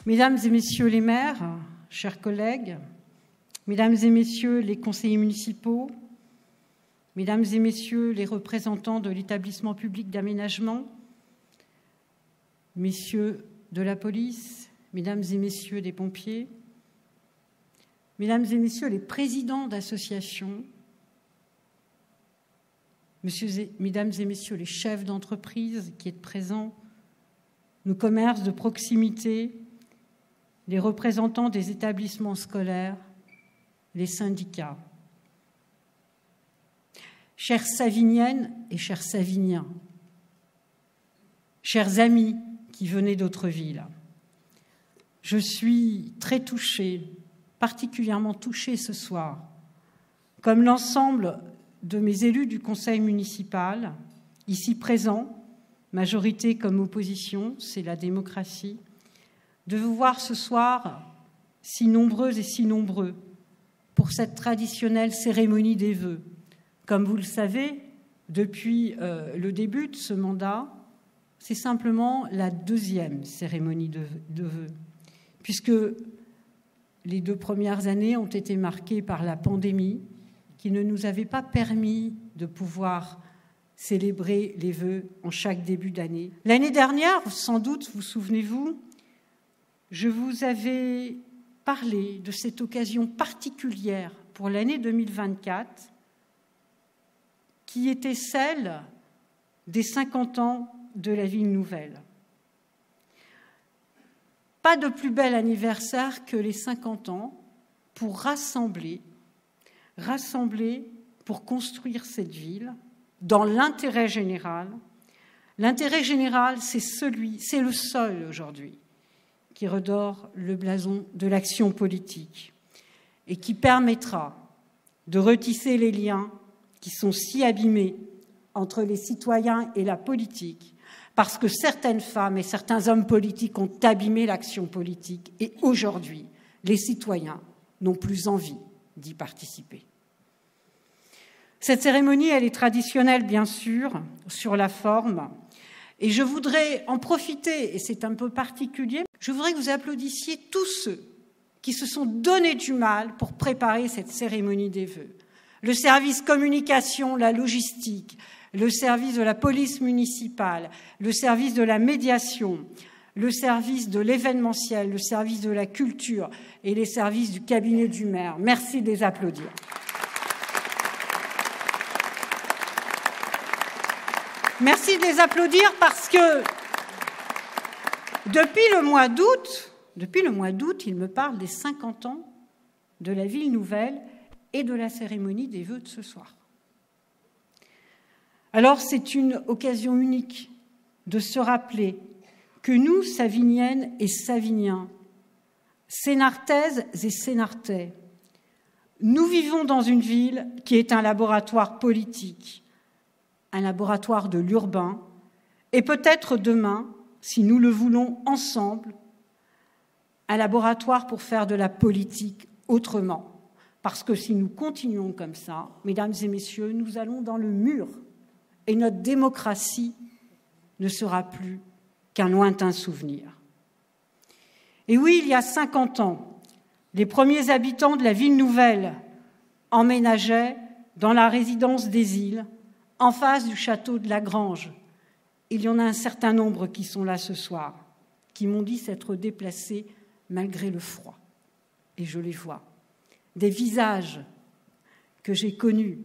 Mesdames et messieurs les maires, chers collègues, mesdames et messieurs les conseillers municipaux, mesdames et messieurs les représentants de l'établissement public d'aménagement, messieurs de la police, mesdames et messieurs des pompiers, mesdames et messieurs les présidents d'associations, mesdames et messieurs les chefs d'entreprise qui êtes présents, nos commerces de proximité, les représentants des établissements scolaires, les syndicats. Chères Saviniennes et chers Saviniens, chers amis qui venez d'autres villes, je suis très touchée, particulièrement touchée ce soir, comme l'ensemble de mes élus du conseil municipal, ici présents, majorité comme opposition, c'est la démocratie, de vous voir ce soir si nombreuses et si nombreux pour cette traditionnelle cérémonie des vœux. Comme vous le savez, depuis le début de ce mandat, c'est simplement la deuxième cérémonie de vœux, puisque les 2 premières années ont été marquées par la pandémie qui ne nous avait pas permis de pouvoir célébrer les vœux en chaque début d'année. L'année dernière, sans doute, vous souvenez-vous, je vous avais parlé de cette occasion particulière pour l'année 2024 qui était celle des 50 ans de la ville nouvelle. Pas de plus bel anniversaire que les 50 ans pour rassembler pour construire cette ville dans l'intérêt général. L'intérêt général, c'est le seul aujourd'hui qui redore le blason de l'action politique et qui permettra de retisser les liens qui sont si abîmés entre les citoyens et la politique, parce que certaines femmes et certains hommes politiques ont abîmé l'action politique et aujourd'hui, les citoyens n'ont plus envie d'y participer. Cette cérémonie, elle est traditionnelle, bien sûr, sur la forme. Et je voudrais en profiter, et c'est un peu particulier, je voudrais que vous applaudissiez tous ceux qui se sont donné du mal pour préparer cette cérémonie des vœux. Le service communication, la logistique, le service de la police municipale, le service de la médiation, le service de l'événementiel, le service de la culture et les services du cabinet du maire. Merci de les applaudir. Merci de les applaudir parce que depuis le mois d'août, ils me parlent des 50 ans de la ville nouvelle et de la cérémonie des vœux de ce soir. Alors c'est une occasion unique de se rappeler que nous, Saviniennes et Saviniens, Sénartaises et Sénartais, nous vivons dans une ville qui est un laboratoire politique, un laboratoire de l'urbain, et peut-être demain, si nous le voulons ensemble, un laboratoire pour faire de la politique autrement. Parce que si nous continuons comme ça, mesdames et messieurs, nous allons dans le mur et notre démocratie ne sera plus qu'un lointain souvenir. Et oui, il y a 50 ans, les premiers habitants de la ville nouvelle emménageaient dans la résidence des îles, en face du château de la Grange. Il y en a un certain nombre qui sont là ce soir, qui m'ont dit s'être déplacés malgré le froid. Et je les vois. Des visages que j'ai connus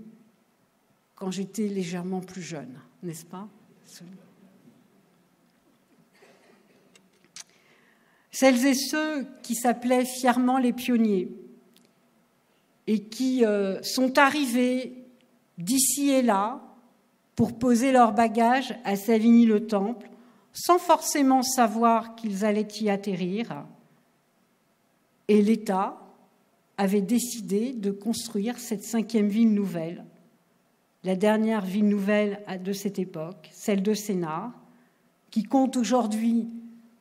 quand j'étais légèrement plus jeune, n'est-ce pas ? Celles et ceux qui s'appelaient fièrement les pionniers et qui sont arrivés d'ici et là pour poser leurs bagages à Savigny-le-Temple, sans forcément savoir qu'ils allaient y atterrir. Et l'État avait décidé de construire cette 5e ville nouvelle, la dernière ville nouvelle de cette époque, celle de Sénart, qui compte aujourd'hui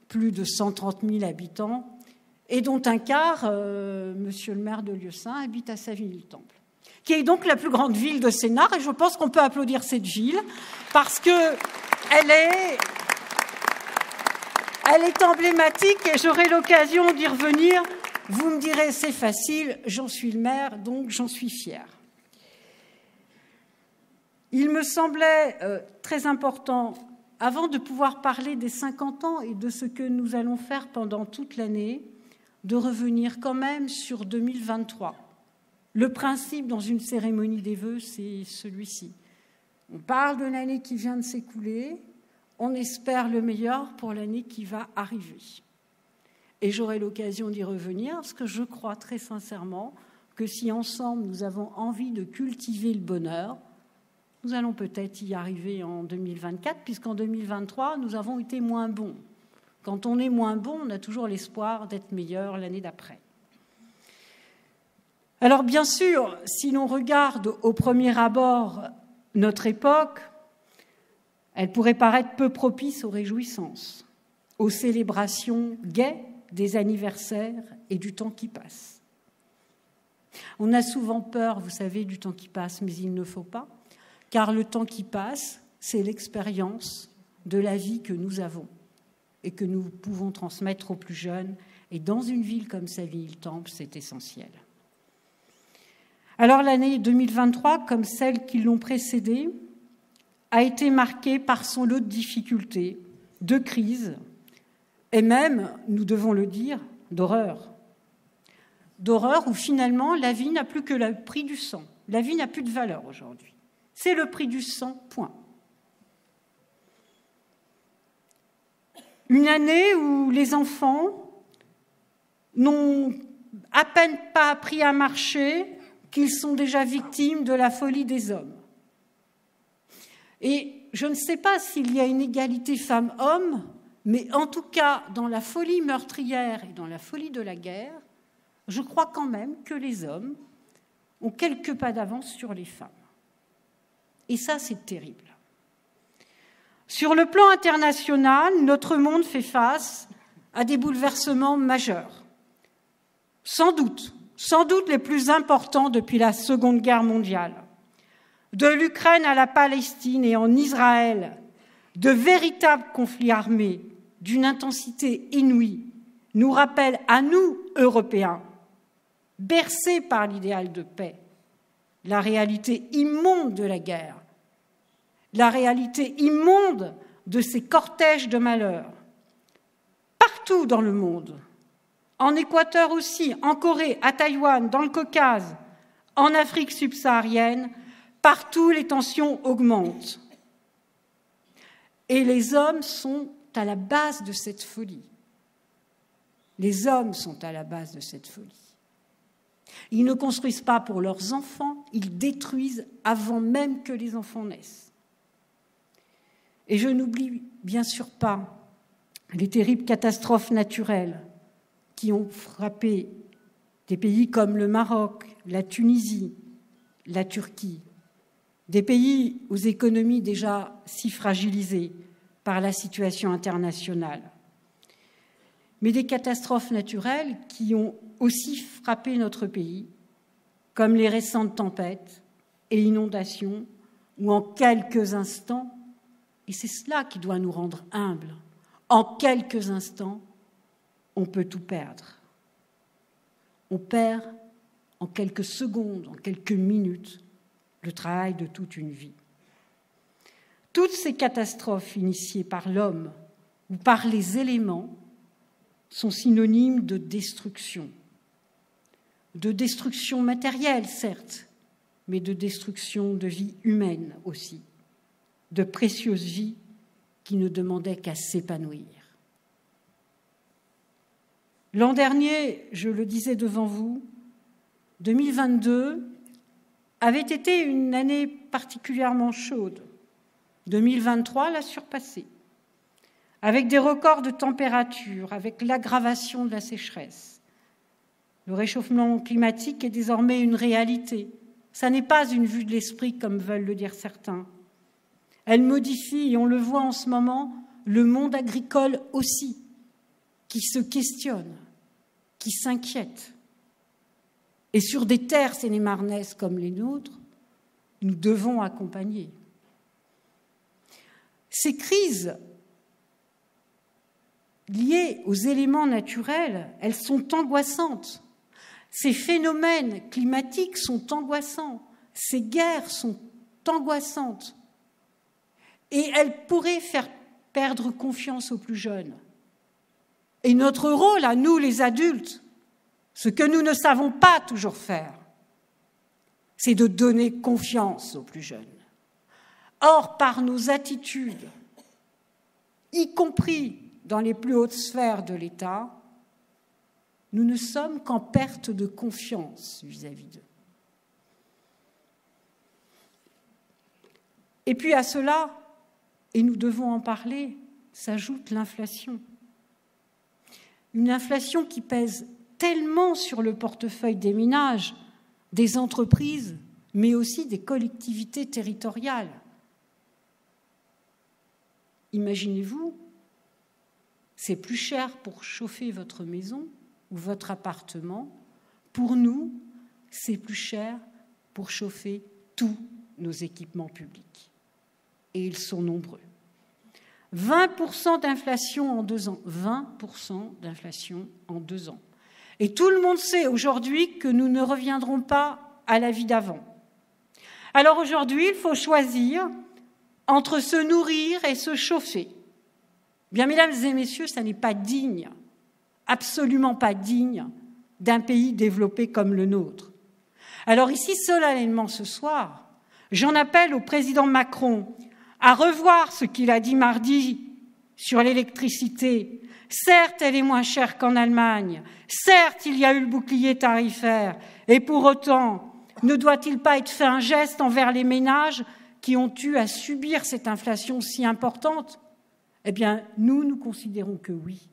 plus de 130 000 habitants, et dont un quart, monsieur le maire de Lieusaint, habite à Savigny-le-Temple, qui est donc la plus grande ville de Sénart, et je pense qu'on peut applaudir cette ville, parce qu'elle Elle est emblématique et j'aurai l'occasion d'y revenir. Vous me direz, c'est facile, j'en suis le maire, donc j'en suis fière. Il me semblait très important, avant de pouvoir parler des 50 ans et de ce que nous allons faire pendant toute l'année, de revenir quand même sur 2023. Le principe dans une cérémonie des vœux, c'est celui-ci. On parle de l'année qui vient de s'écouler, on espère le meilleur pour l'année qui va arriver. Et j'aurai l'occasion d'y revenir, parce que je crois très sincèrement que si ensemble nous avons envie de cultiver le bonheur, nous allons peut-être y arriver en 2024, puisqu'en 2023, nous avons été moins bons. Quand on est moins bon, on a toujours l'espoir d'être meilleur l'année d'après. Alors bien sûr, si l'on regarde au premier abord notre époque, elle pourrait paraître peu propice aux réjouissances, aux célébrations gaies des anniversaires et du temps qui passe. On a souvent peur, vous savez, du temps qui passe, mais il ne faut pas, car le temps qui passe, c'est l'expérience de la vie que nous avons et que nous pouvons transmettre aux plus jeunes. Et dans une ville comme Savigny-le-Temple, c'est essentiel. Alors l'année 2023, comme celles qui l'ont précédée, a été marquée par son lot de difficultés, de crises, et même, nous devons le dire, d'horreur. D'horreur où finalement la vie n'a plus que le prix du sang. La vie n'a plus de valeur aujourd'hui. C'est le prix du sang, point. Une année où les enfants n'ont à peine pas appris à marcher qu'ils sont déjà victimes de la folie des hommes. Et je ne sais pas s'il y a une égalité femmes-hommes, mais en tout cas, dans la folie meurtrière et dans la folie de la guerre, je crois quand même que les hommes ont quelques pas d'avance sur les femmes. Et ça, c'est terrible. Sur le plan international, notre monde fait face à des bouleversements majeurs. Sans doute les plus importants depuis la Seconde Guerre mondiale. De l'Ukraine à la Palestine et en Israël, de véritables conflits armés d'une intensité inouïe nous rappellent à nous, Européens, bercés par l'idéal de paix, la réalité immonde de la guerre, la réalité immonde de ces cortèges de malheur. Partout dans le monde, en Équateur aussi, en Corée, à Taïwan, dans le Caucase, en Afrique subsaharienne, partout les tensions augmentent. Et les hommes sont à la base de cette folie. Les hommes sont à la base de cette folie. Ils ne construisent pas pour leurs enfants, ils détruisent avant même que les enfants naissent. Et je n'oublie bien sûr pas les terribles catastrophes naturelles qui ont frappé des pays comme le Maroc, la Tunisie, la Turquie, des pays aux économies déjà si fragilisées par la situation internationale. Mais des catastrophes naturelles qui ont aussi frappé notre pays, comme les récentes tempêtes et inondations, où en quelques instants, et c'est cela qui doit nous rendre humbles, en quelques instants, on peut tout perdre. On perd en quelques secondes, en quelques minutes, le travail de toute une vie. Toutes ces catastrophes initiées par l'homme ou par les éléments sont synonymes de destruction matérielle, certes, mais de destruction de vie humaine aussi, de précieuses vies qui ne demandaient qu'à s'épanouir. L'an dernier, je le disais devant vous, 2022 avait été une année particulièrement chaude. 2023 l'a surpassée, avec des records de température, avec l'aggravation de la sécheresse. Le réchauffement climatique est désormais une réalité. Ça n'est pas une vue de l'esprit, comme veulent le dire certains. Elle modifie, et on le voit en ce moment, le monde agricole aussi, qui se questionne, qui s'inquiète. Et sur des terres sénémarnaises comme les nôtres, nous devons accompagner. Ces crises liées aux éléments naturels, elles sont angoissantes. Ces phénomènes climatiques sont angoissants. Ces guerres sont angoissantes. Et elles pourraient faire perdre confiance aux plus jeunes. Et notre rôle, à nous les adultes, ce que nous ne savons pas toujours faire, c'est de donner confiance aux plus jeunes. Or, par nos attitudes, y compris dans les plus hautes sphères de l'État, nous ne sommes qu'en perte de confiance vis-à-vis d'eux. Et puis à cela, et nous devons en parler, s'ajoute l'inflation. Une inflation qui pèse tellement sur le portefeuille des ménages, des entreprises, mais aussi des collectivités territoriales. Imaginez-vous, c'est plus cher pour chauffer votre maison ou votre appartement. Pour nous, c'est plus cher pour chauffer tous nos équipements publics. Et ils sont nombreux. 20% d'inflation en 2 ans. 20% d'inflation en 2 ans. Et tout le monde sait aujourd'hui que nous ne reviendrons pas à la vie d'avant. Alors aujourd'hui, il faut choisir entre se nourrir et se chauffer. Bien, mesdames et messieurs, ça n'est pas digne, absolument pas digne d'un pays développé comme le nôtre. Alors ici, solennellement ce soir, j'en appelle au président Macron à revoir ce qu'il a dit mardi sur l'électricité. Certes, elle est moins chère qu'en Allemagne. Certes, il y a eu le bouclier tarifaire. Et pour autant, ne doit-il pas être fait un geste envers les ménages qui ont eu à subir cette inflation si importante? Eh bien, nous considérons que oui.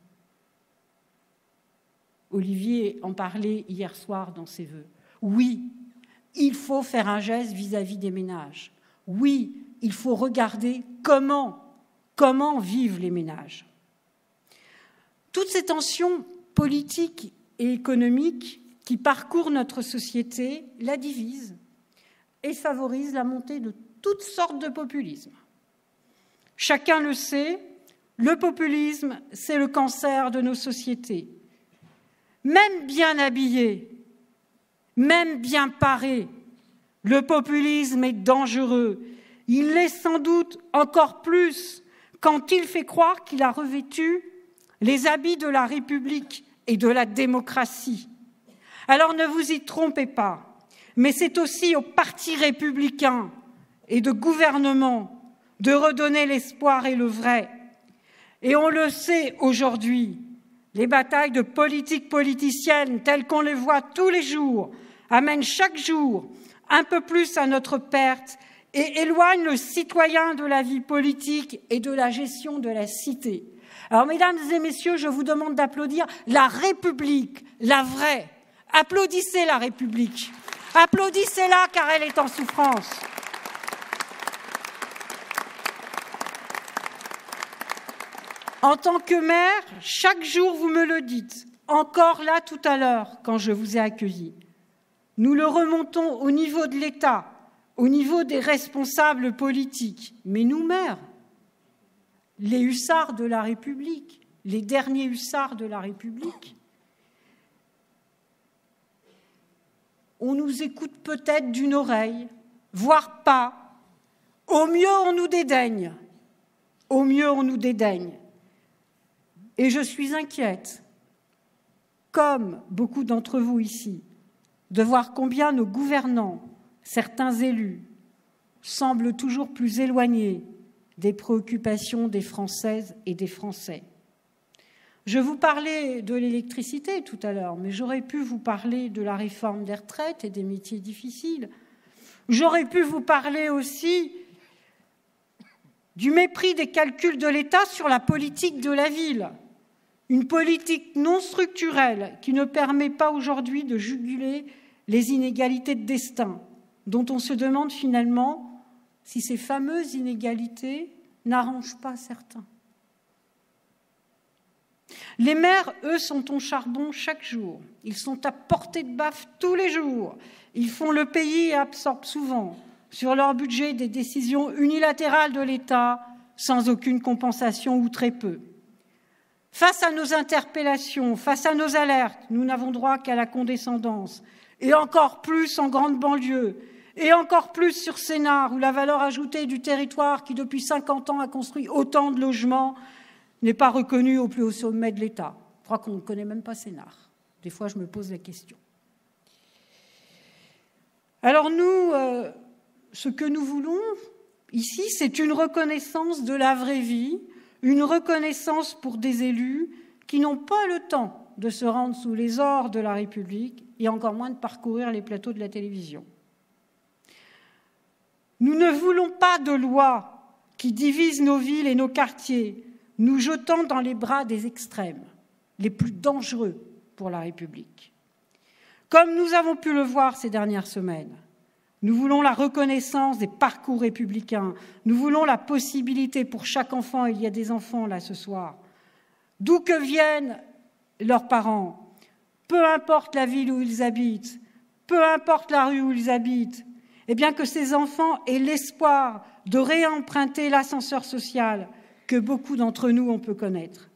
Olivier en parlait hier soir dans ses vœux. Oui, il faut faire un geste vis-à-vis des ménages. Oui, il faut regarder comment vivent les ménages. Toutes ces tensions politiques et économiques qui parcourent notre société la divisent et favorisent la montée de toutes sortes de populismes. Chacun le sait, le populisme, c'est le cancer de nos sociétés. Même bien habillé, même bien paré, le populisme est dangereux. Il l'est sans doute encore plus quand il fait croire qu'il a revêtu les habits de la République et de la démocratie. Alors ne vous y trompez pas, mais c'est aussi aux partis républicains et de gouvernement de redonner l'espoir et le vrai. Et on le sait aujourd'hui, les batailles de politique politicienne telles qu'on les voit tous les jours amènent chaque jour un peu plus à notre perte et éloignent le citoyen de la vie politique et de la gestion de la cité. Alors, mesdames et messieurs, je vous demande d'applaudir la République, la vraie. Applaudissez la République. Applaudissez-la car elle est en souffrance. En tant que maire, chaque jour vous me le dites, encore là tout à l'heure quand je vous ai accueilli. Nous le remontons au niveau de l'État, au niveau des responsables politiques. Mais nous, maires, les hussards de la République, les derniers hussards de la République, on nous écoute peut-être d'une oreille, voire pas. Au mieux, on nous dédaigne. Au mieux, on nous dédaigne. Et je suis inquiète, comme beaucoup d'entre vous ici, de voir combien nos gouvernants, certains élus, semblent toujours plus éloignés des préoccupations des Françaises et des Français. Je vous parlais de l'électricité tout à l'heure, mais j'aurais pu vous parler de la réforme des retraites et des métiers difficiles. J'aurais pu vous parler aussi du mépris des calculs de l'État sur la politique de la ville. Une politique non structurelle qui ne permet pas aujourd'hui de juguler les inégalités de destin, dont on se demande finalement si ces fameuses inégalités n'arrangent pas certains. Les maires, eux, sont au charbon chaque jour. Ils sont à portée de baffe tous les jours. Ils font le pays et absorbent souvent sur leur budget des décisions unilatérales de l'État sans aucune compensation ou très peu. Face à nos interpellations, face à nos alertes, nous n'avons droit qu'à la condescendance, et encore plus en grande banlieue, et encore plus sur Sénart, où la valeur ajoutée du territoire qui, depuis 50 ans, a construit autant de logements, n'est pas reconnue au plus haut sommet de l'État. Je crois qu'on ne connaît même pas Sénart. Des fois, je me pose la question. Alors nous, ce que nous voulons ici, c'est une reconnaissance de la vraie vie, une reconnaissance pour des élus qui n'ont pas le temps de se rendre sous les ors de la République et encore moins de parcourir les plateaux de la télévision. Nous ne voulons pas de loi qui divise nos villes et nos quartiers, nous jetant dans les bras des extrêmes, les plus dangereux pour la République. Comme nous avons pu le voir ces dernières semaines, nous voulons la reconnaissance des parcours républicains. Nous voulons la possibilité pour chaque enfant, il y a des enfants là ce soir, d'où que viennent leurs parents, peu importe la ville où ils habitent, peu importe la rue où ils habitent, eh bien que ces enfants aient l'espoir de réemprunter l'ascenseur social que beaucoup d'entre nous on peut connaître.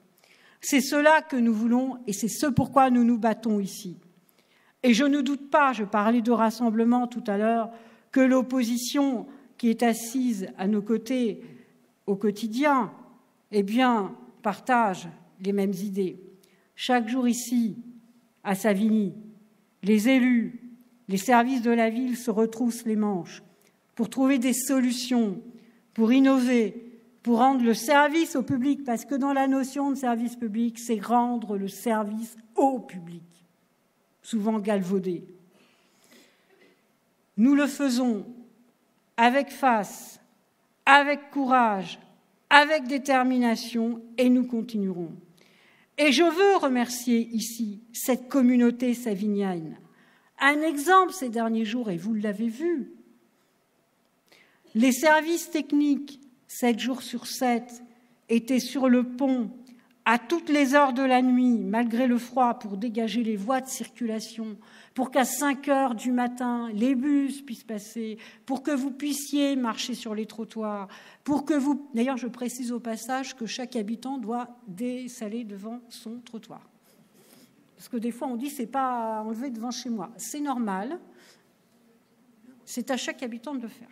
C'est cela que nous voulons et c'est ce pourquoi nous nous battons ici. Et je ne doute pas, je parlais de rassemblement tout à l'heure, que l'opposition qui est assise à nos côtés au quotidien, eh bien, partage les mêmes idées. Chaque jour ici, à Savigny, les élus, les services de la ville se retroussent les manches pour trouver des solutions, pour innover, pour rendre le service au public, parce que dans la notion de service public, c'est rendre le service au public, souvent galvaudé. Nous le faisons avec face, avec courage, avec détermination, et nous continuerons. Et je veux remercier ici cette communauté savignienne. Un exemple ces derniers jours, et vous l'avez vu, les services techniques, 7 jours sur 7, étaient sur le pont à toutes les heures de la nuit, malgré le froid, pour dégager les voies de circulation, pour qu'à 5 heures du matin, les bus puissent passer, pour que vous puissiez marcher sur les trottoirs, pour que vous... D'ailleurs, je précise au passage que chaque habitant doit dessaler devant son trottoir. Parce que des fois, on dit, c'est pas enlevé devant chez moi. C'est normal. C'est à chaque habitant de le faire.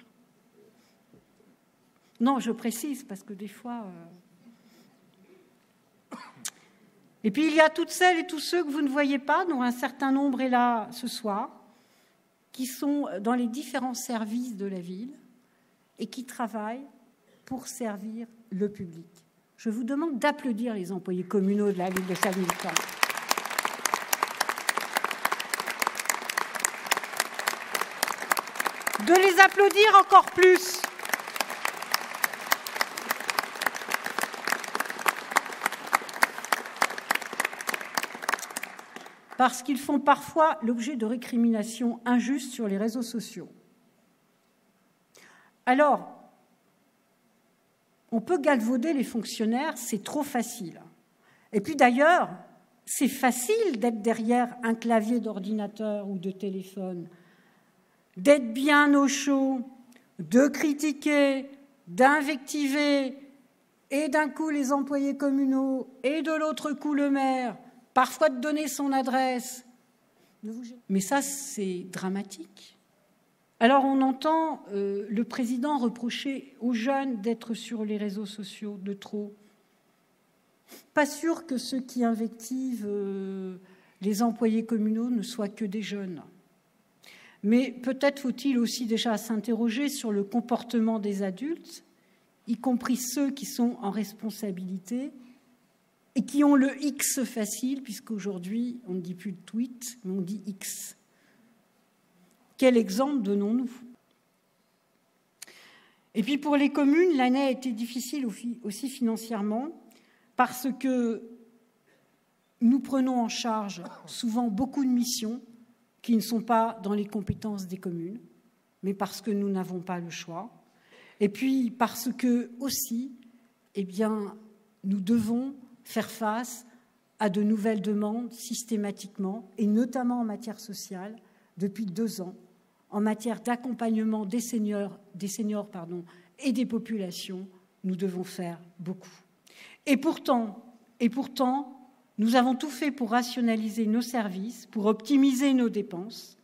Non, je précise, parce que des fois... Et puis, il y a toutes celles et tous ceux que vous ne voyez pas, dont un certain nombre est là ce soir, qui sont dans les différents services de la ville et qui travaillent pour servir le public. Je vous demande d'applaudir les employés communaux de la ville de Savigny-le-Temple. De les applaudir encore plus. Parce qu'ils font parfois l'objet de récriminations injustes sur les réseaux sociaux. Alors, on peut galvauder les fonctionnaires, c'est trop facile. Et puis d'ailleurs, c'est facile d'être derrière un clavier d'ordinateur ou de téléphone, d'être bien au chaud, de critiquer, d'invectiver, et d'un coup les employés communaux, et de l'autre coup le maire, parfois de donner son adresse. Mais ça, c'est dramatique. Alors on entend le président reprocher aux jeunes d'être sur les réseaux sociaux de trop. Pas sûr que ceux qui invectivent les employés communaux ne soient que des jeunes. Mais peut-être faut-il aussi déjà s'interroger sur le comportement des adultes, y compris ceux qui sont en responsabilité et qui ont le X facile, puisqu'aujourd'hui, on ne dit plus de tweet, mais on dit X. Quel exemple donnons-nous ? Et puis pour les communes, l'année a été difficile aussi financièrement, parce que nous prenons en charge souvent beaucoup de missions qui ne sont pas dans les compétences des communes, mais parce que nous n'avons pas le choix. Et puis parce que aussi, eh bien, nous devons faire face à de nouvelles demandes systématiquement, et notamment en matière sociale, depuis 2 ans, en matière d'accompagnement des seniors et des populations, nous devons faire beaucoup. Et pourtant, Et pourtant, nous avons tout fait pour rationaliser nos services, pour optimiser nos dépenses.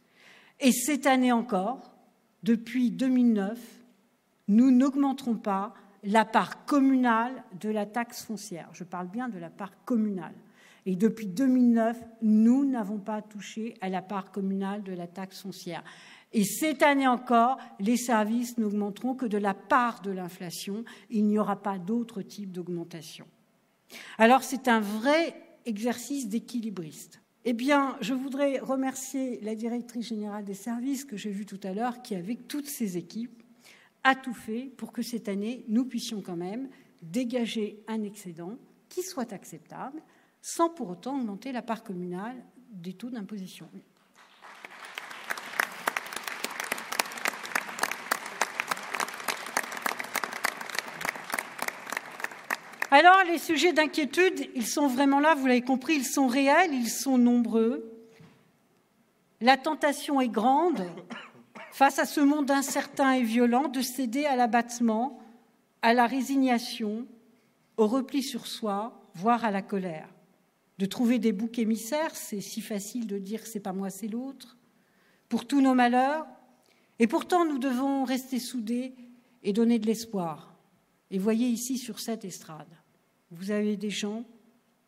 Et cette année encore, depuis 2009, nous n'augmenterons pas la part communale de la taxe foncière. Je parle bien de la part communale. Et depuis 2009, nous n'avons pas touché à la part communale de la taxe foncière. Et cette année encore, les services n'augmenteront que de la part de l'inflation. Il n'y aura pas d'autre type d'augmentation. Alors, c'est un vrai exercice d'équilibriste. Eh bien, je voudrais remercier la directrice générale des services que j'ai vue tout à l'heure, qui, avec toutes ses équipes, a tout fait pour que cette année, nous puissions quand même dégager un excédent qui soit acceptable, sans pour autant augmenter la part communale des taux d'imposition. Alors, les sujets d'inquiétude, ils sont vraiment là, vous l'avez compris, ils sont réels, ils sont nombreux. La tentation est grande, face à ce monde incertain et violent, de céder à l'abattement, à la résignation, au repli sur soi, voire à la colère. De trouver des boucs émissaires, c'est si facile de dire que c'est pas moi, c'est l'autre, pour tous nos malheurs. Et pourtant, nous devons rester soudés et donner de l'espoir. Et voyez ici sur cette estrade, vous avez des gens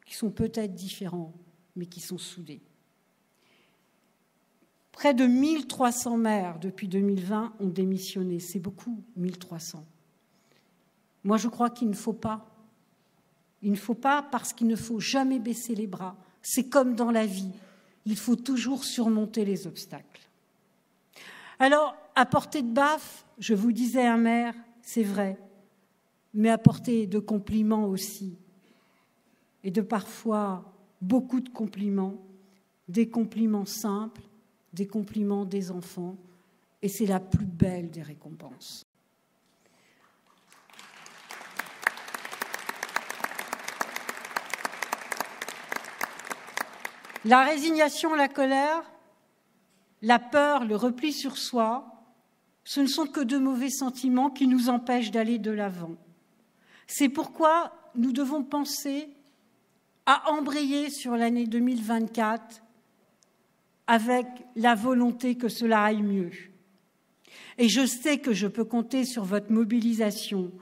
qui sont peut-être différents, mais qui sont soudés. Près de 1300 maires depuis 2020 ont démissionné. C'est beaucoup, 1300. Moi, je crois qu'il ne faut pas. Il ne faut pas parce qu'il ne faut jamais baisser les bras. C'est comme dans la vie. Il faut toujours surmonter les obstacles. Alors, à portée de baffe, je vous disais un maire, c'est vrai, mais à portée de compliments aussi. Et de parfois beaucoup de compliments, des compliments simples, des compliments des enfants, et c'est la plus belle des récompenses. La résignation, la colère, la peur, le repli sur soi, ce ne sont que de mauvais sentiments qui nous empêchent d'aller de l'avant. C'est pourquoi nous devons penser à embrayer sur l'année 2024 avec la volonté que cela aille mieux. Et je sais que je peux compter sur votre mobilisation,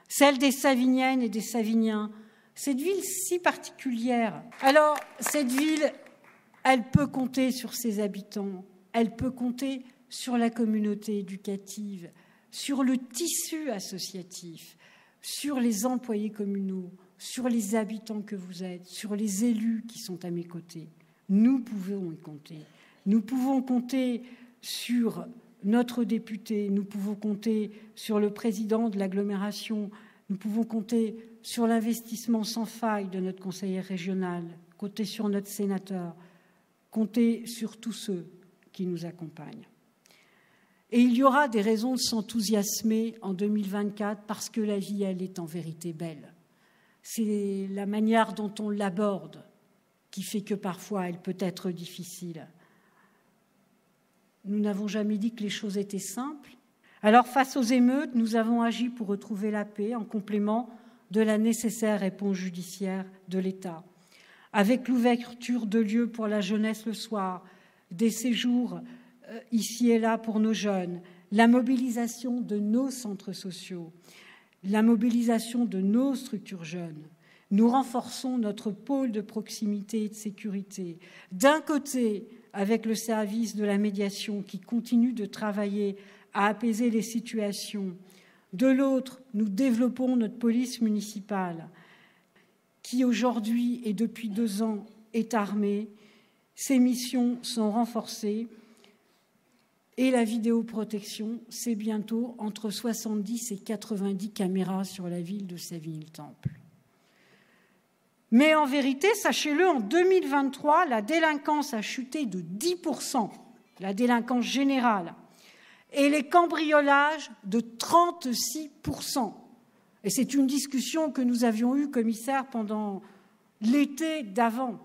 celle des Saviniennes et des Saviniens. Cette ville si particulière. Alors, cette ville, elle peut compter sur ses habitants, elle peut compter sur la communauté éducative, sur le tissu associatif, sur les employés communaux, sur les habitants que vous êtes, sur les élus qui sont à mes côtés. Nous pouvons y compter. Nous pouvons compter sur notre député, nous pouvons compter sur le président de l'agglomération, nous pouvons compter sur l'investissement sans faille de notre conseiller régional, compter sur notre sénateur, compter sur tous ceux qui nous accompagnent. Et il y aura des raisons de s'enthousiasmer en 2024 parce que la vie, elle est en vérité belle. C'est la manière dont on l'aborde qui fait que parfois elle peut être difficile. Nous n'avons jamais dit que les choses étaient simples. Alors, face aux émeutes, nous avons agi pour retrouver la paix en complément de la nécessaire réponse judiciaire de l'État. Avec l'ouverture de lieux pour la jeunesse le soir, des séjours ici et là pour nos jeunes, la mobilisation de nos centres sociaux, la mobilisation de nos structures jeunes. Nous renforçons notre pôle de proximité et de sécurité. D'un côté, avec le service de la médiation qui continue de travailler à apaiser les situations. De l'autre, nous développons notre police municipale qui aujourd'hui et depuis 2 ans est armée. Ses missions sont renforcées et la vidéoprotection, c'est bientôt entre 70 et 90 caméras sur la ville de Savigny-le-Temple. Mais en vérité, sachez-le, en 2023, la délinquance a chuté de 10%, la délinquance générale, et les cambriolages de 36%. Et c'est une discussion que nous avions eue, commissaire, pendant l'été d'avant.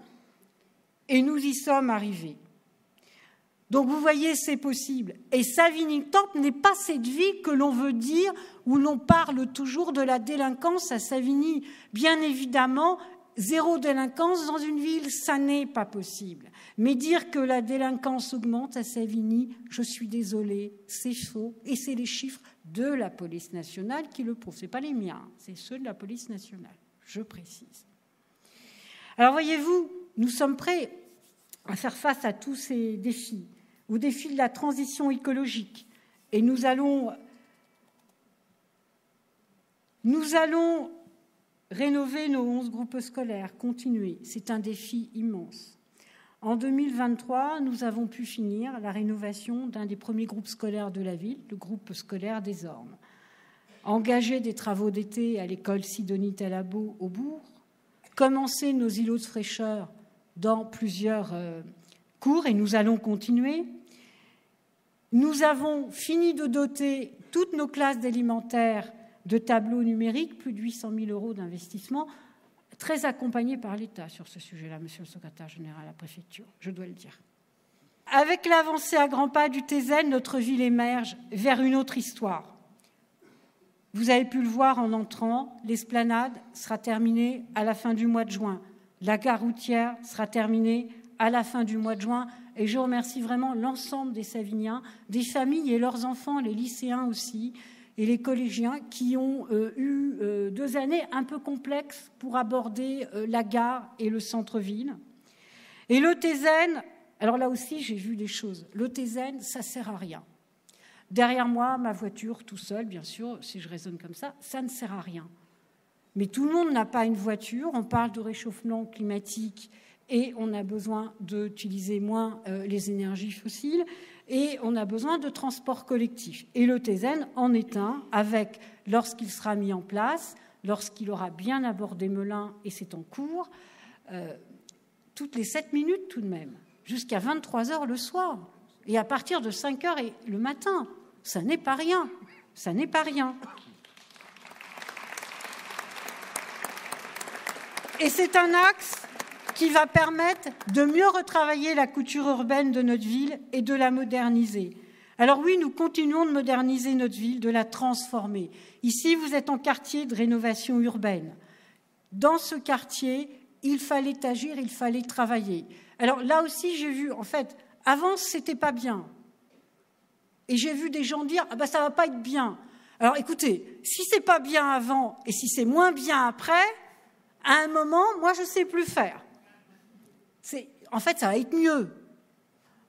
Et nous y sommes arrivés. Donc vous voyez, c'est possible. Et Savigny-le-Temple n'est pas cette ville que l'on veut dire, où l'on parle toujours de la délinquance à Savigny. Bien évidemment, zéro délinquance dans une ville, ça n'est pas possible. Mais dire que la délinquance augmente à Savigny, je suis désolée, c'est faux. Et c'est les chiffres de la police nationale qui le prouvent. Ce n'est pas les miens, c'est ceux de la police nationale, je précise. Alors voyez-vous, nous sommes prêts à faire face à tous ces défis, au défi de la transition écologique. Et nous allons rénover nos 11 groupes scolaires, continuer. C'est un défi immense. En 2023, nous avons pu finir la rénovation d'un des premiers groupes scolaires de la ville, le groupe scolaire des Ormes. Engager des travaux d'été à l'école Sidonie-Talabo au Bourg, commencer nos îlots de fraîcheur dans plusieurs cours, et nous allons continuer. Nous avons fini de doter toutes nos classes d'élémentaire de tableaux numériques, plus de 800 000 € d'investissement, très accompagnés par l'État sur ce sujet-là, monsieur le secrétaire général à la préfecture, je dois le dire. Avec l'avancée à grands pas du TZN, notre ville émerge vers une autre histoire. Vous avez pu le voir en entrant, l'esplanade sera terminée à la fin du mois de juin. La gare routière sera terminée à la fin du mois de juin. Et je remercie vraiment l'ensemble des Savigniens, des familles et leurs enfants, les lycéens aussi, et les collégiens qui ont eu 2 années un peu complexes pour aborder la gare et le centre-ville. Et le TZN, alors là aussi j'ai vu des choses, le TZN, ça ne sert à rien. Derrière moi, ma voiture, tout seul, bien sûr, si je raisonne comme ça ne sert à rien. Mais tout le monde n'a pas une voiture, on parle de réchauffement climatique et on a besoin d'utiliser moins les énergies fossiles et on a besoin de transport collectif. Et le TZN en est un, avec, lorsqu'il sera mis en place, lorsqu'il aura bien abordé Melun, et c'est en cours, toutes les 7 minutes tout de même, jusqu'à 23h le soir, et à partir de 5h le matin. Ça n'est pas rien, ça n'est pas rien. Et c'est un axe qui va permettre de mieux retravailler la couture urbaine de notre ville et de la moderniser. Alors oui, nous continuons de moderniser notre ville, de la transformer. Ici, vous êtes en quartier de rénovation urbaine. Dans ce quartier, il fallait agir, il fallait travailler. Alors là aussi, j'ai vu, en fait, avant, c'était pas bien. Et j'ai vu des gens dire « Ah ben, ça va pas être bien ». Alors écoutez, si c'est pas bien avant et si c'est moins bien après, à un moment, moi, je sais plus faire. En fait, ça va être mieux.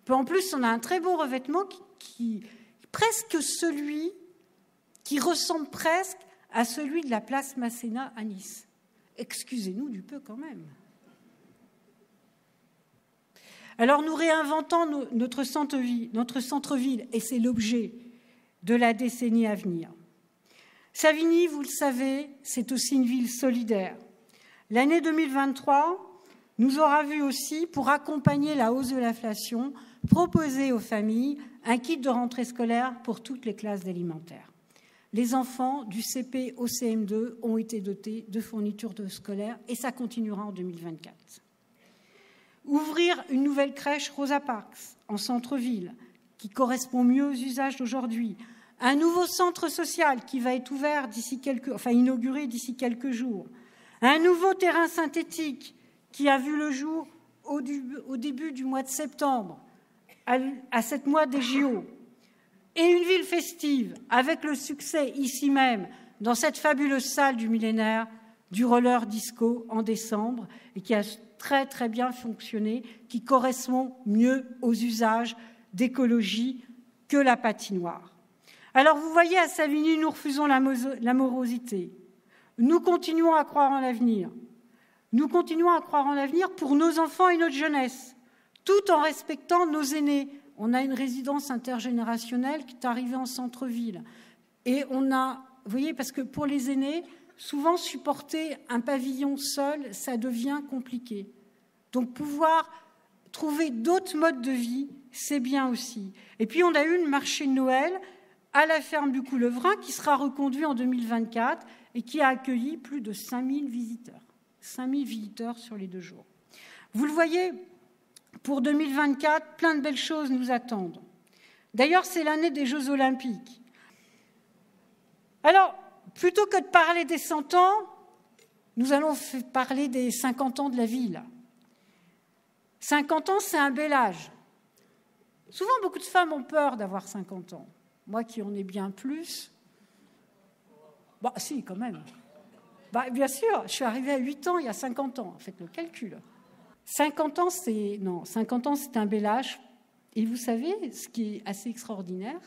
En plus, on a un très beau revêtement qui ressemble presque à celui de la place Masséna à Nice. Excusez-nous du peu quand même. Alors, nous réinventons notre centre-ville, et c'est l'objet de la décennie à venir. Savigny, vous le savez, c'est aussi une ville solidaire. L'année 2023 nous aura vu aussi, pour accompagner la hausse de l'inflation, proposer aux familles un kit de rentrée scolaire pour toutes les classes d'élémentaire. Les enfants du CP au CM2 ont été dotés de fournitures scolaires et ça continuera en 2024. Ouvrir une nouvelle crèche Rosa Parks en centre-ville qui correspond mieux aux usages d'aujourd'hui. Un nouveau centre social qui va être inauguré d'ici quelques jours. Un nouveau terrain synthétique qui a vu le jour au début du mois de septembre, à 7 mois des JO. Et une ville festive, avec le succès ici même, dans cette fabuleuse salle du millénaire, du roller disco en décembre, et qui a très très bien fonctionné, qui correspond mieux aux usages d'écologie que la patinoire. Alors vous voyez, à Savigny, nous refusons la morosité. Nous continuons à croire en l'avenir. Nous continuons à croire en l'avenir pour nos enfants et notre jeunesse, tout en respectant nos aînés. On a une résidence intergénérationnelle qui est arrivée en centre-ville. Et on a, vous voyez, parce que pour les aînés, souvent supporter un pavillon seul, ça devient compliqué. Donc pouvoir trouver d'autres modes de vie, c'est bien aussi. Et puis on a eu le marché de Noël à la ferme du Couleuvrin qui sera reconduit en 2024 et qui a accueilli plus de 5000 visiteurs. 5000 visiteurs sur les 2 jours. Vous le voyez, pour 2024, plein de belles choses nous attendent. D'ailleurs, c'est l'année des Jeux Olympiques. Alors, plutôt que de parler des 100 ans, nous allons parler des 50 ans de la ville. 50 ans, c'est un bel âge. Souvent, beaucoup de femmes ont peur d'avoir 50 ans. Moi qui en ai bien plus, bah si, quand même. Bah, bien sûr, je suis arrivée à 8 ans il y a 50 ans. Faites le calcul. 50 ans, c'est un bel âge. Et vous savez, ce qui est assez extraordinaire,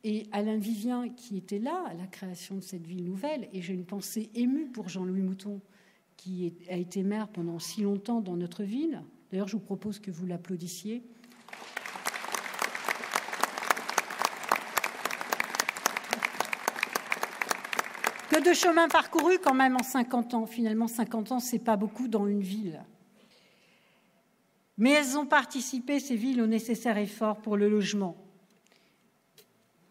et Alain Vivien qui était là à la création de cette ville nouvelle, et j'ai une pensée émue pour Jean-Louis Mouton, qui a été maire pendant si longtemps dans notre ville. D'ailleurs, je vous propose que vous l'applaudissiez. Que de chemin parcouru quand même en 50 ans. Finalement, 50 ans, c'est pas beaucoup dans une ville. Mais elles ont participé, ces villes, au nécessaire effort pour le logement.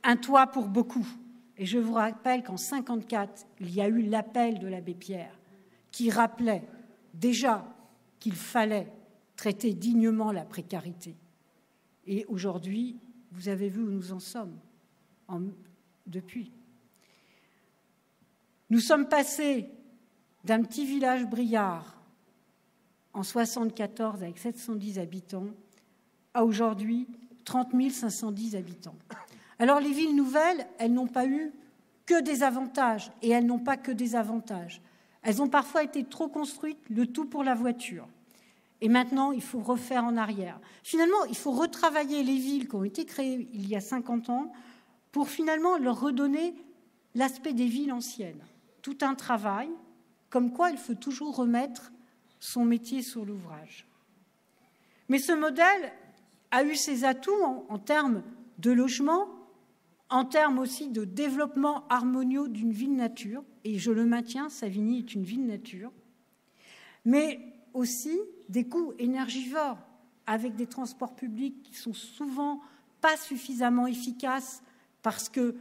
Un toit pour beaucoup. Et je vous rappelle qu'en 1954, il y a eu l'appel de l'abbé Pierre qui rappelait déjà qu'il fallait traiter dignement la précarité. Et aujourd'hui, vous avez vu où nous en sommes depuis. Nous sommes passés d'un petit village briard en 1974 avec 710 habitants à aujourd'hui 30 510 habitants. Alors les villes nouvelles, elles n'ont pas eu que des avantages, et elles n'ont pas que des avantages. Elles ont parfois été trop construites, le tout pour la voiture. Et maintenant, il faut refaire en arrière. Finalement, il faut retravailler les villes qui ont été créées il y a 50 ans pour finalement leur redonner l'aspect des villes anciennes. Tout un travail, comme quoi il faut toujours remettre son métier sur l'ouvrage. Mais ce modèle a eu ses atouts en termes de logement, en termes aussi de développement harmonieux d'une ville nature, et je le maintiens, Savigny est une ville nature, mais aussi des coûts énergivores, avec des transports publics qui sont souvent pas suffisamment efficaces parce que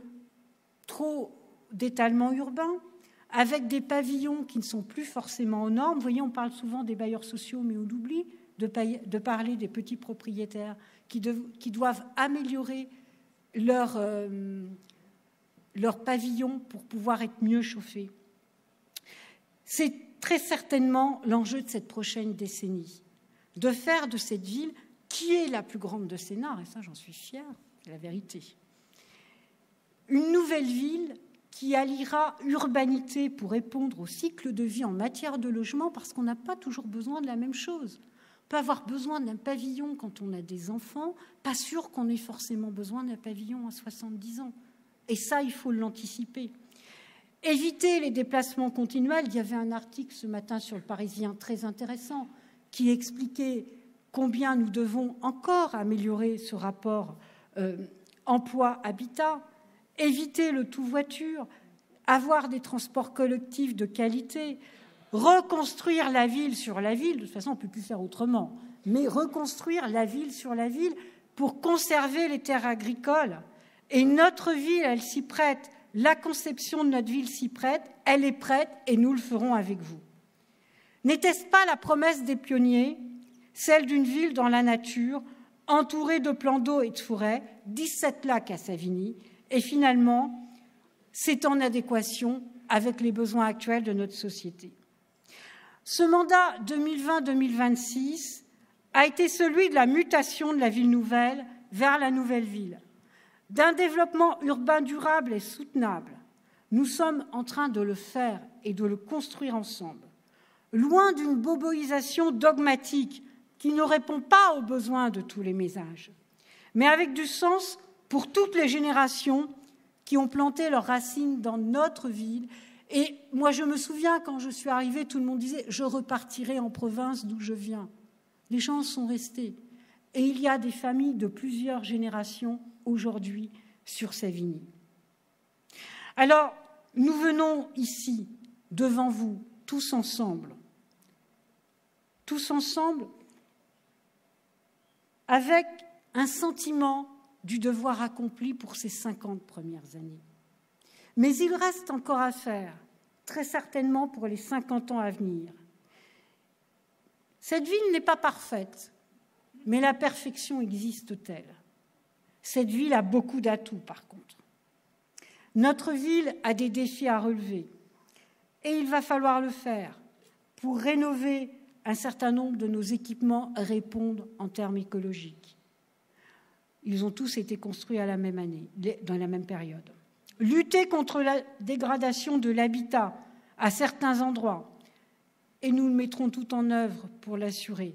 trop d'étalement urbain, avec des pavillons qui ne sont plus forcément aux normes. Vous voyez, on parle souvent des bailleurs sociaux, mais on oublie de parler des petits propriétaires qui doivent améliorer leur pavillon pour pouvoir être mieux chauffés. C'est très certainement l'enjeu de cette prochaine décennie, de faire de cette ville, qui est la plus grande de Sénart, et ça j'en suis fière, c'est la vérité, une nouvelle ville qui alliera urbanité pour répondre au cycle de vie en matière de logement, parce qu'on n'a pas toujours besoin de la même chose. On peut avoir besoin d'un pavillon quand on a des enfants, pas sûr qu'on ait forcément besoin d'un pavillon à 70 ans. Et ça, il faut l'anticiper. Éviter les déplacements continuels. Il y avait un article ce matin sur le Parisien très intéressant qui expliquait combien nous devons encore améliorer ce rapport emploi-habitat. Éviter le tout-voiture, avoir des transports collectifs de qualité, reconstruire la ville sur la ville, de toute façon on ne peut plus faire autrement, mais reconstruire la ville sur la ville pour conserver les terres agricoles. Et notre ville, elle s'y prête, la conception de notre ville s'y prête, elle est prête et nous le ferons avec vous. N'était-ce pas la promesse des pionniers, celle d'une ville dans la nature, entourée de plans d'eau et de forêts, 17 lacs à Savigny, et finalement, c'est en adéquation avec les besoins actuels de notre société. Ce mandat 2020-2026 a été celui de la mutation de la ville nouvelle vers la nouvelle ville, d'un développement urbain durable et soutenable. Nous sommes en train de le faire et de le construire ensemble, loin d'une boboisation dogmatique qui ne répond pas aux besoins de tous les ménages, mais avec du sens pour toutes les générations qui ont planté leurs racines dans notre ville. Et moi, je me souviens, quand je suis arrivée, tout le monde disait « je repartirai en province d'où je viens ». Les gens sont restés. Et il y a des familles de plusieurs générations aujourd'hui sur Savigny. Alors, nous venons ici, devant vous, tous ensemble, avec un sentiment du devoir accompli pour ces 50 premières années. Mais il reste encore à faire, très certainement pour les 50 ans à venir. Cette ville n'est pas parfaite, mais la perfection existe-t-elle? Cette ville a beaucoup d'atouts, par contre. Notre ville a des défis à relever. Et il va falloir le faire pour rénover un certain nombre de nos équipements répondent en termes écologiques. Ils ont tous été construits à la même année, dans la même période. Lutter contre la dégradation de l'habitat à certains endroits, et nous mettrons tout en œuvre pour l'assurer.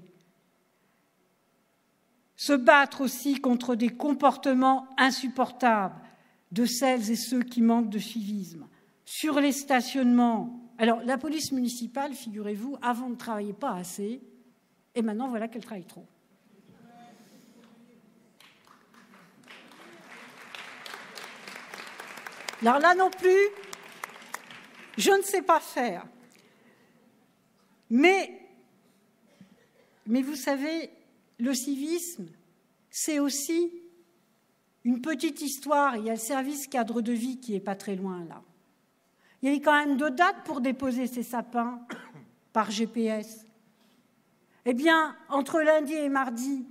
Se battre aussi contre des comportements insupportables de celles et ceux qui manquent de civisme. Sur les stationnements, alors la police municipale, figurez-vous, avant ne travaillait pas assez, et maintenant voilà qu'elle travaille trop. Alors là non plus, je ne sais pas faire. Mais vous savez, le civisme, c'est aussi une petite histoire. Il y a le service cadre de vie qui n'est pas très loin là. Il y avait quand même 2 dates pour déposer ces sapins par GPS. Eh bien, entre lundi et mardi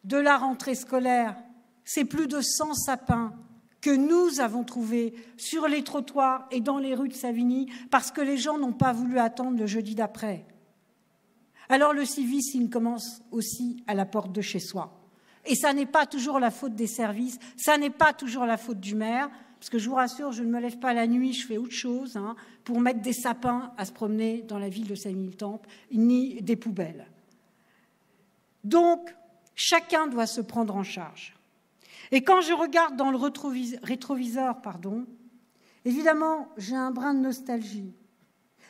de la rentrée scolaire, c'est plus de 100 sapins que nous avons trouvés sur les trottoirs et dans les rues de Savigny parce que les gens n'ont pas voulu attendre le jeudi d'après. Alors le civisme, il commence aussi à la porte de chez soi. Et ça n'est pas toujours la faute des services, ça n'est pas toujours la faute du maire, parce que je vous rassure, je ne me lève pas la nuit, je fais autre chose pour mettre des sapins à se promener dans la ville de Savigny-le-Temple, ni des poubelles. Donc, chacun doit se prendre en charge. Et quand je regarde dans le rétroviseur, évidemment, j'ai un brin de nostalgie,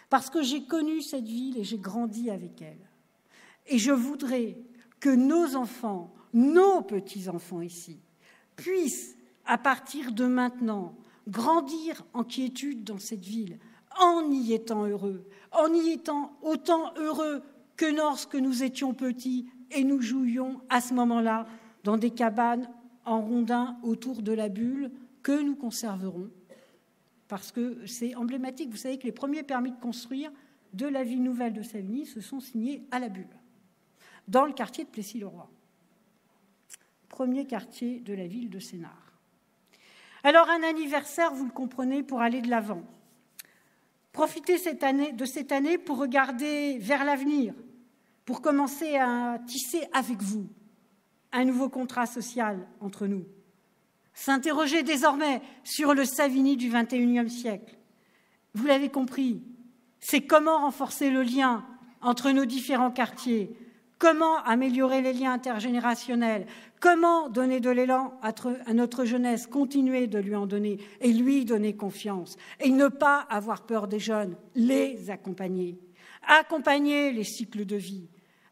parce que j'ai connu cette ville et j'ai grandi avec elle. Et je voudrais que nos enfants, nos petits-enfants ici, puissent, à partir de maintenant, grandir en quiétude dans cette ville, en y étant heureux, en y étant autant heureux que lorsque nous étions petits et nous jouions à ce moment-là dans des cabanes en rondins autour de la bulle que nous conserverons, parce que c'est emblématique. Vous savez que les premiers permis de construire de la ville nouvelle de Savigny se sont signés à la bulle, dans le quartier de Plessis-le-Roi, premier quartier de la ville de Sénart. Alors un anniversaire, vous le comprenez, pour aller de l'avant. Profitez de cette année pour regarder vers l'avenir, pour commencer à tisser avec vous un nouveau contrat social entre nous. S'interroger désormais sur le Savigny du XXIe siècle. Vous l'avez compris, c'est comment renforcer le lien entre nos différents quartiers, comment améliorer les liens intergénérationnels, comment donner de l'élan à notre jeunesse, continuer de lui en donner et lui donner confiance et ne pas avoir peur des jeunes, les accompagner. Accompagner les cycles de vie,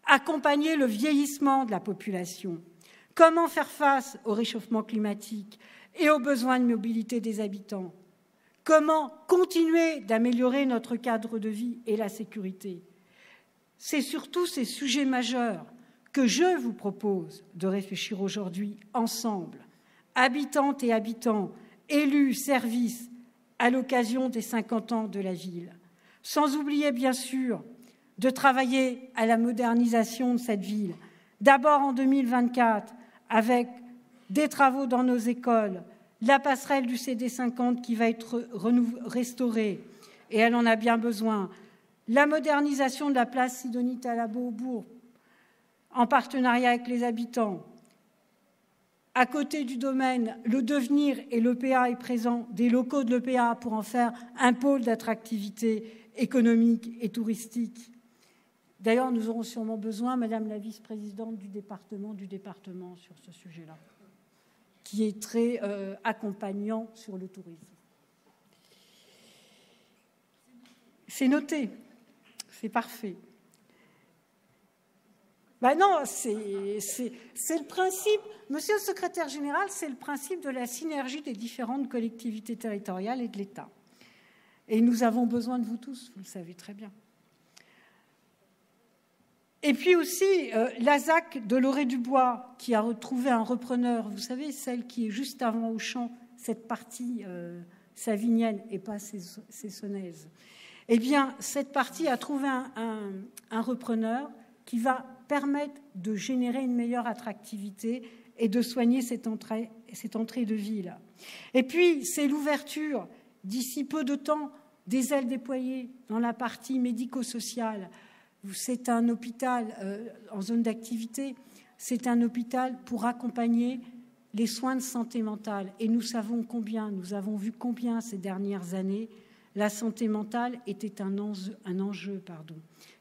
accompagner le vieillissement de la population. Comment faire face au réchauffement climatique et aux besoins de mobilité des habitants? Comment continuer d'améliorer notre cadre de vie et la sécurité? C'est surtout ces sujets majeurs que je vous propose de réfléchir aujourd'hui ensemble, habitantes et habitants, élus, services, à l'occasion des 50 ans de la ville. Sans oublier, bien sûr, de travailler à la modernisation de cette ville. D'abord en 2024, avec des travaux dans nos écoles, la passerelle du CD50 qui va être restaurée, et elle en a bien besoin, la modernisation de la place Sidonie-Talabot au Bourg, en partenariat avec les habitants. À côté du domaine, le devenir et l'EPA est présent, des locaux de l'EPA pour en faire un pôle d'attractivité économique et touristique. D'ailleurs, nous aurons sûrement besoin, Madame la vice-présidente du département sur ce sujet-là, qui est très accompagnant sur le tourisme. C'est noté, c'est parfait. Non, c'est le principe, Monsieur le secrétaire général, c'est le principe de la synergie des différentes collectivités territoriales et de l'État. Et nous avons besoin de vous tous, vous le savez très bien. Et puis aussi, la ZAC de Loré-du-Bois, qui a retrouvé un repreneur, vous savez, celle qui est juste avant Auchan, cette partie savignienne et pas cessonnaise. Eh bien, cette partie a trouvé un repreneur qui va permettre de générer une meilleure attractivité et de soigner cette entrée de ville. Et puis, c'est l'ouverture, d'ici peu de temps, des ailes déployées dans la partie médico-sociale. C'est un hôpital en zone d'activité, c'est un hôpital pour accompagner les soins de santé mentale. Et nous avons vu combien ces dernières années, la santé mentale était un enjeu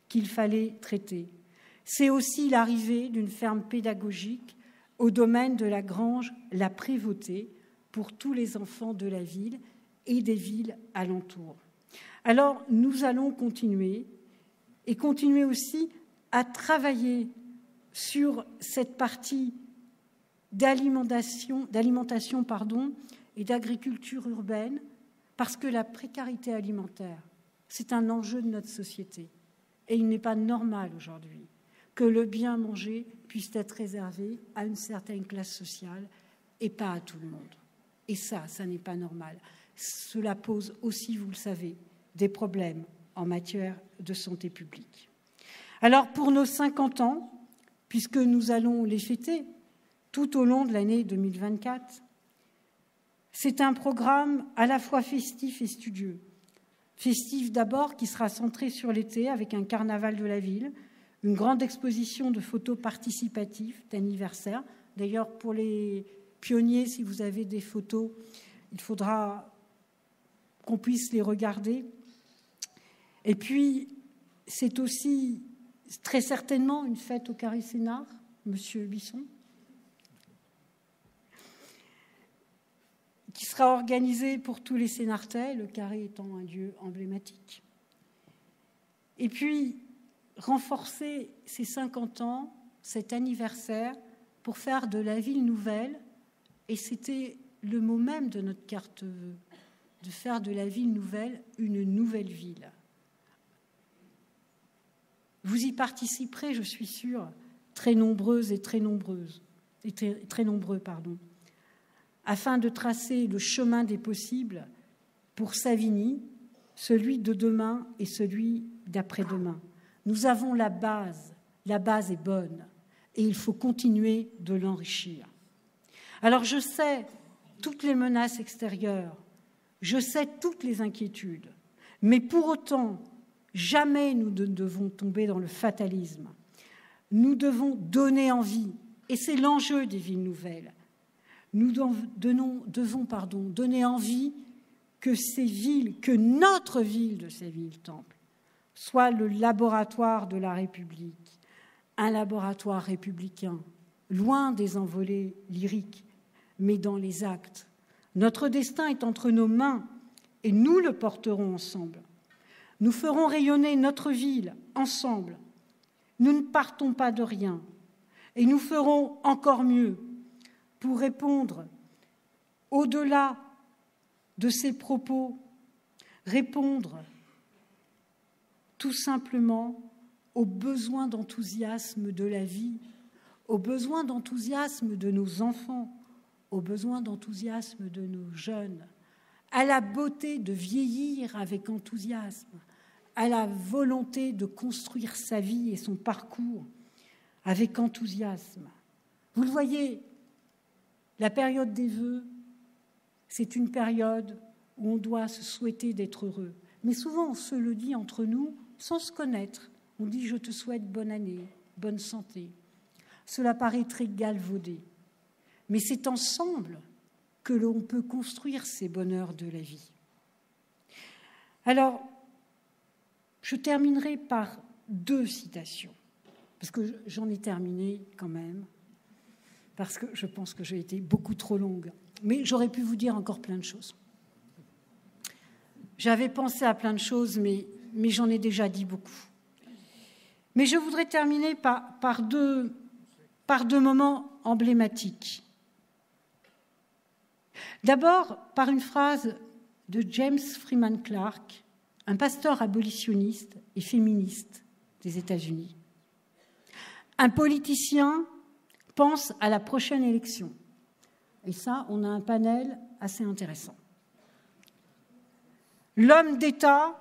qu'il fallait traiter. C'est aussi l'arrivée d'une ferme pédagogique au domaine de la grange, la Prévôté, pour tous les enfants de la ville et des villes alentours. Alors, nous allons continuer aussi à travailler sur cette partie d'alimentation et d'agriculture urbaine, parce que la précarité alimentaire, c'est un enjeu de notre société. Et il n'est pas normal aujourd'hui que le bien manger puisse être réservé à une certaine classe sociale et pas à tout le monde. Et ça n'est pas normal. Cela pose aussi, vous le savez, des problèmes en matière de santé publique. Alors, pour nos 50 ans, puisque nous allons les fêter tout au long de l'année 2024, c'est un programme à la fois festif et studieux. Festif d'abord, qui sera centré sur l'été avec un carnaval de la ville, une grande exposition de photos participatives d'anniversaire. D'ailleurs, pour les pionniers, si vous avez des photos, il faudra qu'on puisse les regarder. Et puis, c'est aussi très certainement une fête au Carré Sénart, Monsieur Bisson, qui sera organisée pour tous les Sénartais, le Carré étant un lieu emblématique. Et puis, renforcer ces 50 ans, cet anniversaire, pour faire de la ville nouvelle, et c'était le mot même de notre carte vœux, de faire de la ville nouvelle une nouvelle ville. Vous y participerez, je suis sûre, très nombreux, afin de tracer le chemin des possibles pour Savigny, celui de demain et celui d'après-demain. Nous avons la base est bonne, et il faut continuer de l'enrichir. Alors je sais toutes les menaces extérieures, je sais toutes les inquiétudes, mais pour autant, jamais nous ne devons tomber dans le fatalisme. Nous devons donner envie, et c'est l'enjeu des villes nouvelles. Nous devons donner envie que notre ville de Séville-Temple soit le laboratoire de la République, un laboratoire républicain, loin des envolées lyriques, mais dans les actes. Notre destin est entre nos mains et nous le porterons ensemble. Nous ferons rayonner notre ville ensemble. Nous ne partons pas de rien et nous ferons encore mieux pour répondre au-delà de ces propos, répondre tout simplement aux besoins d'enthousiasme de la vie, aux besoins d'enthousiasme de nos enfants, aux besoins d'enthousiasme de nos jeunes, à la beauté de vieillir avec enthousiasme, à la volonté de construire sa vie et son parcours avec enthousiasme. Vous le voyez, la période des vœux, c'est une période où on doit se souhaiter d'être heureux. Mais souvent, on se le dit entre nous sans se connaître. On dit « je te souhaite bonne année, bonne santé ». Cela paraît très galvaudé. Mais c'est ensemble que l'on peut construire ces bonheurs de la vie. Alors, je terminerai par 2 citations, parce que j'en ai terminé quand même, parce que je pense que j'ai été beaucoup trop longue. Mais j'aurais pu vous dire encore plein de choses. J'avais pensé à plein de choses, mais j'en ai déjà dit beaucoup. Mais je voudrais terminer par deux moments emblématiques. D'abord, par une phrase de James Freeman Clarke, un pasteur abolitionniste et féministe des États-Unis. Un politicien pense à la prochaine élection. Et ça, on a un panel assez intéressant. L'homme d'État,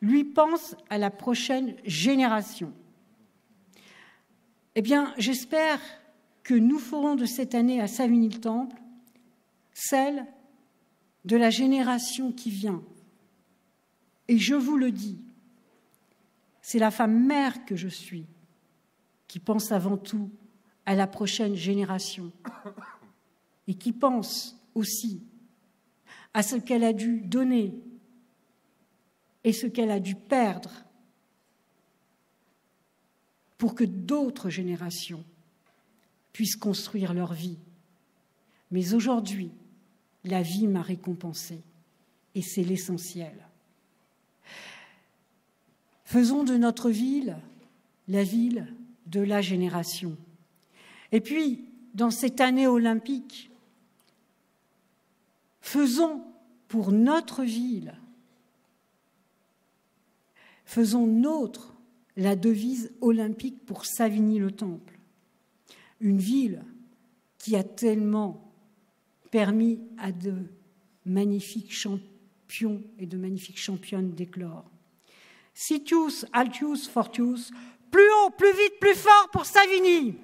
lui, pense à la prochaine génération. Eh bien, j'espère que nous ferons de cette année à Savigny-le-Temple celle de la génération qui vient. Et je vous le dis, c'est la femme mère que je suis qui pense avant tout à la prochaine génération et qui pense aussi à ce qu'elle a dû donner et ce qu'elle a dû perdre pour que d'autres générations puissent construire leur vie. Mais aujourd'hui, la vie m'a récompensée et c'est l'essentiel. Faisons de notre ville la ville de la génération. Et puis, dans cette année olympique, faisons pour notre ville, faisons nôtre la devise olympique pour Savigny-le-Temple. Une ville qui a tellement permis à de magnifiques champions et de magnifiques championnes d'éclore. Sitius, Altius, Fortius, plus haut, plus vite, plus fort pour Savigny.